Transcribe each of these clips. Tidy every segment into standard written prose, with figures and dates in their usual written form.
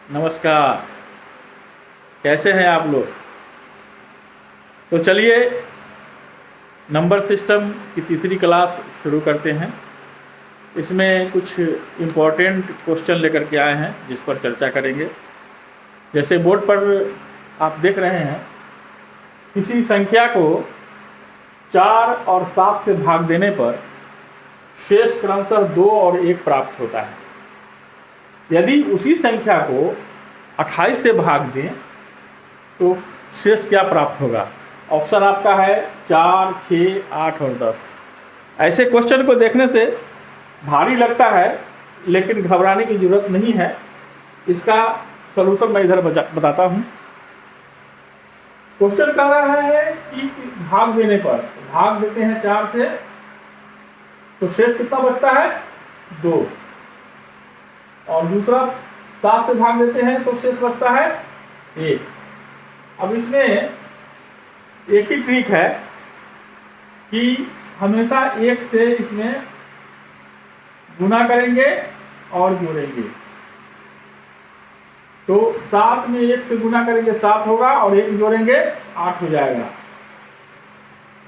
नमस्कार। कैसे हैं आप लोग? तो चलिए नंबर सिस्टम की तीसरी क्लास शुरू करते हैं। इसमें कुछ इम्पोर्टेंट क्वेश्चन लेकर के आए हैं जिस पर चर्चा करेंगे। जैसे बोर्ड पर आप देख रहे हैं, किसी संख्या को 4 और 7 से भाग देने पर शेष क्रमशः 2 और 1 प्राप्त होता है। यदि उसी संख्या को 28 से भाग दें तो शेष क्या प्राप्त होगा? ऑप्शन आपका है 4, 6, 8 और 10। ऐसे क्वेश्चन को देखने से भारी लगता है, लेकिन घबराने की जरूरत नहीं है। इसका सलूशन मैं इधर बताता हूँ। क्वेश्चन कह रहा है कि भाग देने पर भाग देते हैं 4 से, तो शेष कितना बचता है? 2। और दूसरा 7 से भाग देते हैं तो शेष बचता है 1। अब इसमें एक ही ट्रिक है कि हमेशा 1 से इसमें गुना करेंगे और जोड़ेंगे। तो 7 में 1 से गुना करेंगे 7 होगा, और 1 जोड़ेंगे 8 हो जाएगा।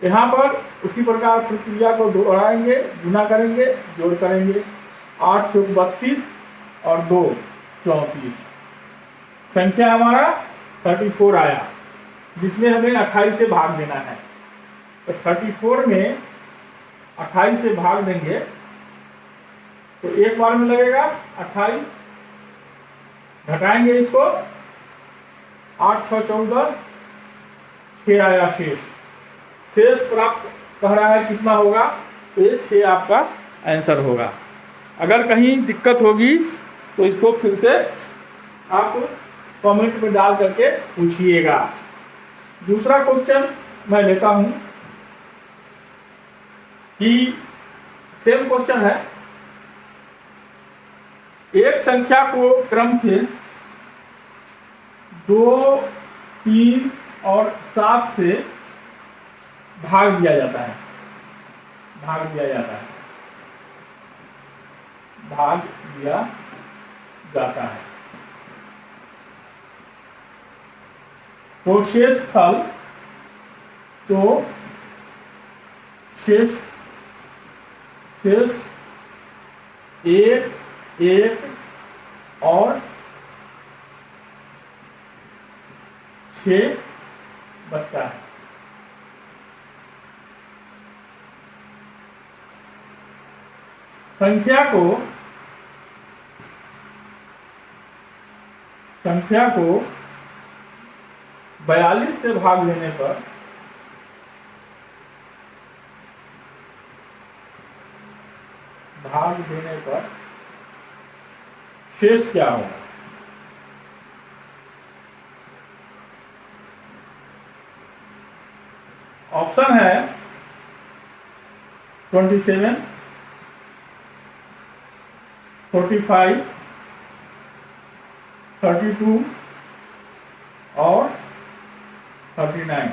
यहाँ पर उसी प्रकार प्रक्रिया को दोहराएंगे, गुना करेंगे, जोड़ करेंगे। 8 चौक 32 और 2 34। संख्या हमारा 34 आया, जिसमें हमें 28 से भाग देना है। तो 34 में 28 से भाग देंगे तो एक बार में लगेगा 28। घटाएंगे इसको, 8 6 14, 6 आया शेष। शेष प्राप्त कह रहा है कितना होगा, तो ये 6 आपका आंसर होगा। अगर कहीं दिक्कत होगी तो इसको फिर से आप कमेंट में डाल करके पूछिएगा। दूसरा क्वेश्चन मैं लेता हूं कि सेम क्वेश्चन है। एक संख्या को क्रम से 2, 3 और 7 से भाग दिया जाता है। भाग दिया जाता है। तो शेष 1, 1 और 6 बचता है। संख्या को 42 से भाग देने पर शेष क्या होगा? ऑप्शन है 27, 45, 32 और 39।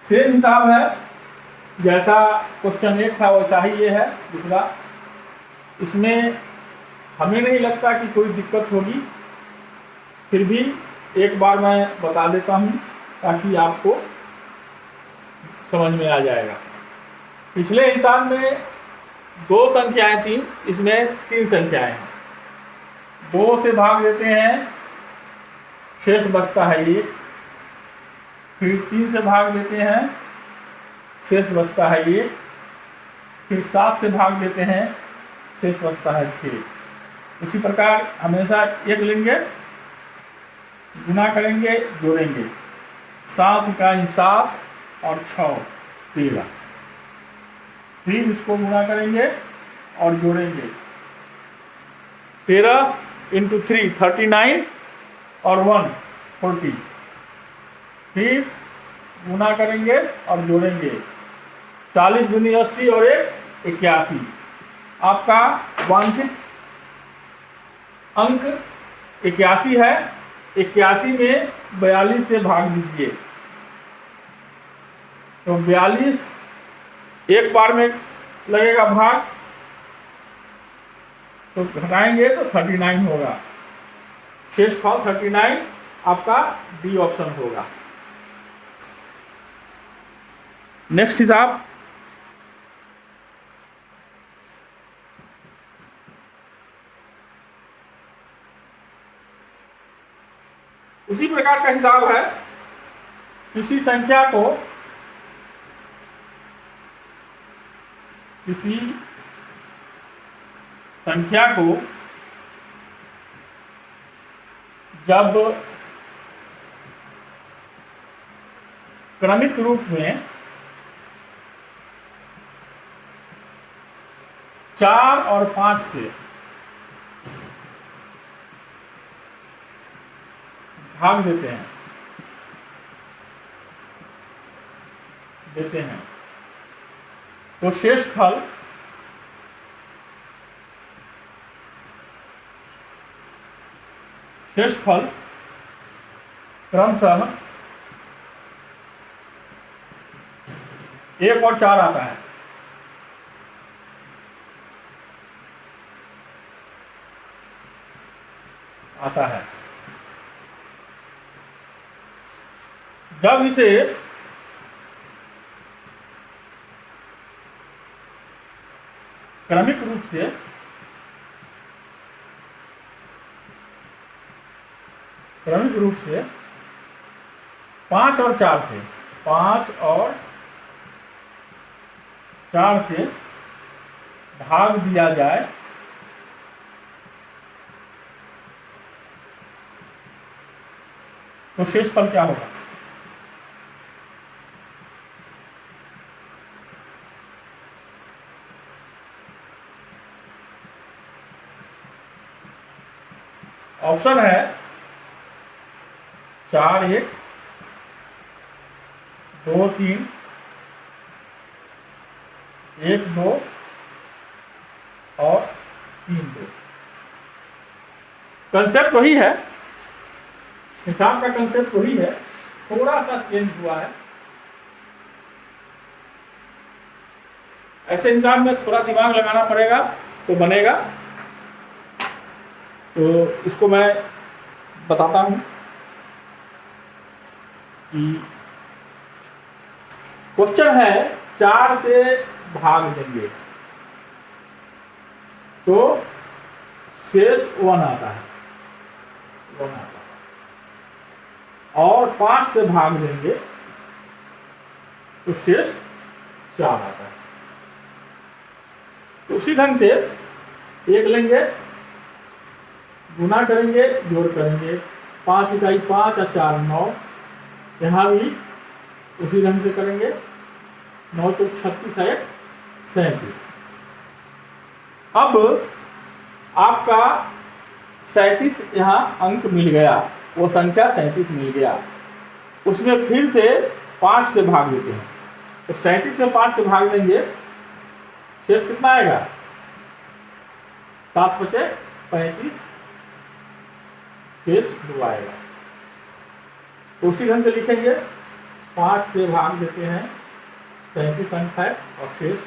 सेम हिसाब है, जैसा क्वेश्चन 1 था वैसा ही ये है दूसरा। इसमें हमें नहीं लगता कि कोई दिक्कत होगी, फिर भी एक बार मैं बता देता हूँ ताकि आपको समझ में आ जाएगा। पिछले हिसाब में 2 संख्याएं थी, इसमें 3 संख्याएं हैं। 2 से भाग देते हैं, शेष बचता है 1। फिर 3 से भाग देते हैं, शेष बचता है 1। फिर 7 से भाग देते हैं, शेष बचता है 6। उसी प्रकार हमेशा 1 लेंगे, गुना करेंगे, जोड़ेंगे। 7 इकाई 7 और 6 13। फिर इसको गुना करेंगे और जोड़ेंगे। 13 × 3 39 और 1 40। फिर गुना करेंगे और जोड़ेंगे। 40 दूनी 80 और 1 81। आपका वांछित अंक 81 है। 81 में 42 से भाग दीजिए, तो 42 एक बार में लगेगा भाग, तो घटाएंगे तो 39 होगा। शेषफल 39 आपका डी ऑप्शन होगा। नेक्स्ट हिसाब, उसी प्रकार का हिसाब है। किसी संख्या को जब क्रमिक रूप में 4 और 5 से भाग देते हैं तो शेषफल क्रमशः 1 और 4 आता है। जब इसे क्रमिक रूप से क्रमिक रूप से 5 और 4 से भाग दिया जाए तो शेषफल क्या होगा? ऑप्शन है 4 1 2 3 1 2 और 3 2। कंसेप्ट वही है, हिसाब का कंसेप्ट वही है, थोड़ा सा चेंज हुआ है। ऐसे हिसाब में थोड़ा दिमाग लगाना पड़ेगा तो बनेगा। तो इसको मैं बताता हूं कि क्वेश्चन है 4 से भाग देंगे तो शेष 1 आता है, और 5 से भाग देंगे तो शेष 4 आता है। तो उसी ढंग से एक लेंगे, गुना करेंगे, जोड़ करेंगे, 5 इकाई 5 और 4 9। यहाँ भी उसी ढंग से करेंगे, 9 चौक 36 है 37। अब आपका 37 यहाँ अंक मिल गया, वो संख्या 37 मिल गया। उसमें फिर से 5 से भाग देते हैं तो 37 में 5 से भाग देंगे, शेष कितना आएगा? 7 बचे 35, शेष 2 आएगा। तो उसी ढंग से लिखेंगे, 5 से भाग देते हैं, 37 अंक है और शेष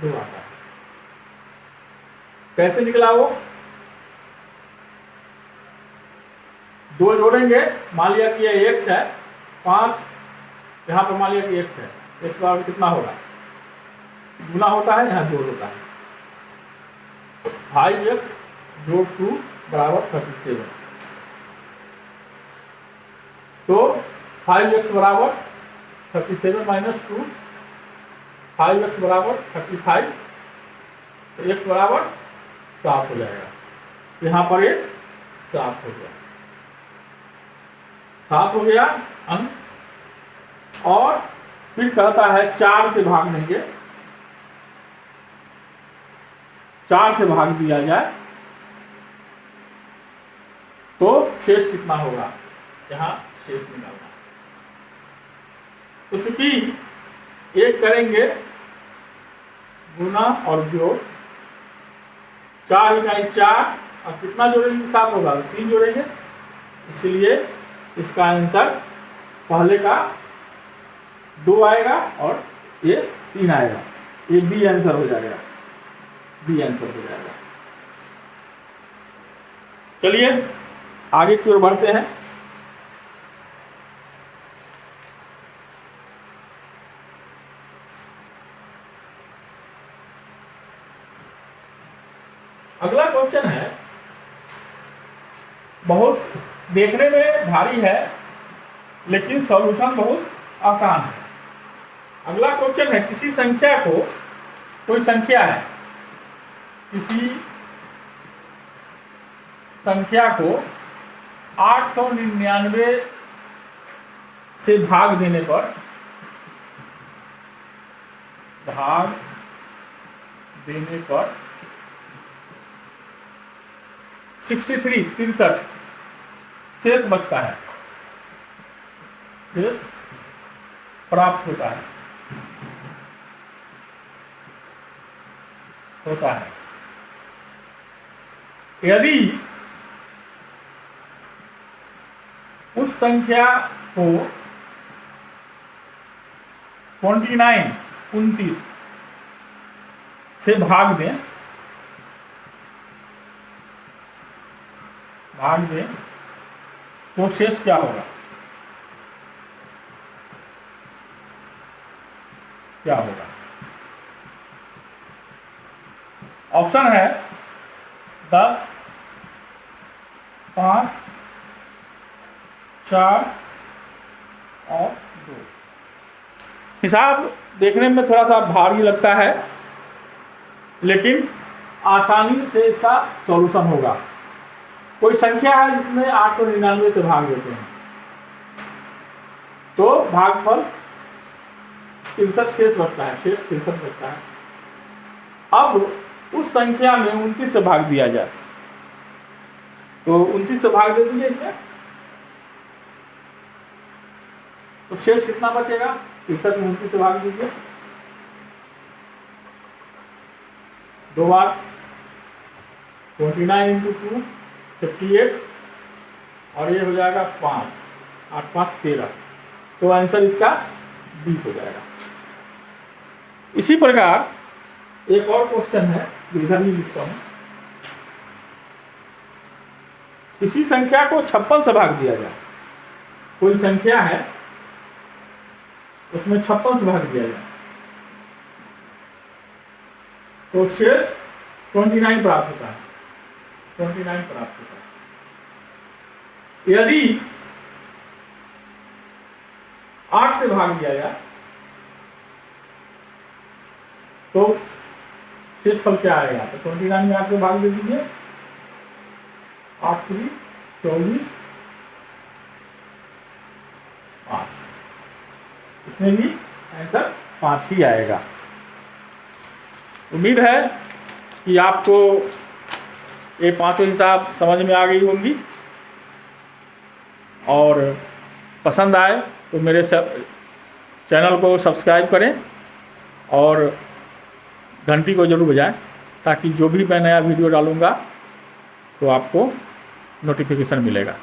2 आता है। कैसे निकला वो? 2 जोड़ेंगे, मान लिया कि ये x है, 5 यहाँ पर मान लिया कि x है, x बराबर कितना होगा? गुना होता है, यहाँ जोड़ होता है। 5x जोड़ 2 बराबर 37। तो 5x बराबर 37 माइनस 2, 5x बराबर 35, तो x बराबर 7 हो जाएगा। यहाँ पर ये 7 हो गया, 7 हो गया अंक। और फिर कहता है 4 से भाग देंगे, 4 से भाग दिया जाए तो शेष कितना होगा? यहाँ शेष निकालना। तो चूंकि एक करेंगे गुना और जोड़, 4 इकाई 4 और कितना जोड़ेंगे? 7 होगा, 3 जोड़ेंगे, इसलिए इसका आंसर पहले का 2 आएगा और ये 3 आएगा। ये बी आंसर हो जाएगा, बी आंसर हो जाएगा। चलिए आगे की ओर बढ़ते हैं। अगला क्वेश्चन है, बहुत देखने में भारी है लेकिन सॉल्यूशन बहुत आसान है। अगला क्वेश्चन है, किसी संख्या को, कोई संख्या है, किसी संख्या को 899 से भाग देने पर 63 शेष बचता है, शेष प्राप्त होता है। यदि उस संख्या को 29 से भाग दें तो शेष क्या होगा? ऑप्शन है 10, 5, 4 और 2। हिसाब देखने में थोड़ा सा भारी लगता है लेकिन आसानी से इसका सॉल्यूशन होगा। कोई संख्या है जिसमें 899 से भाग देते हैं तो भागफल 63 शेष बचता है, शेष 63 बचता है। अब उस संख्या में 29 से भाग दिया जाए तो 29 से भाग दे दीजिए इसमें, तो शेष कितना बचेगा? 63 में 29 से भाग दीजिए, 2 बार 29 × 2 58 और ये हो जाएगा 5, 8 5 13। तो आंसर इसका बी हो जाएगा। इसी प्रकार एक और क्वेश्चन है, इधर ही लिखता हूं। इसी संख्या को 56 से भाग दिया जाए, कोई संख्या है उसमें 56 से भाग दिया जाए तो शेष 29 प्राप्त होता है, 29 प्राप्त होता है। यदि 8 से भाग दिया जाए तो शेषफल क्या आएगा? तो 29 में 8 से भाग दे दीजिए, 8 3 24, 5। इसमें भी आंसर 5 ही आएगा। उम्मीद है कि आपको ये पांचों हिसाब समझ में आ गई होंगी और पसंद आए तो मेरे चैनल को सब्सक्राइब करें और घंटी को जरूर बजाएं ताकि जो भी मैं नया वीडियो डालूंगा तो आपको नोटिफिकेशन मिलेगा।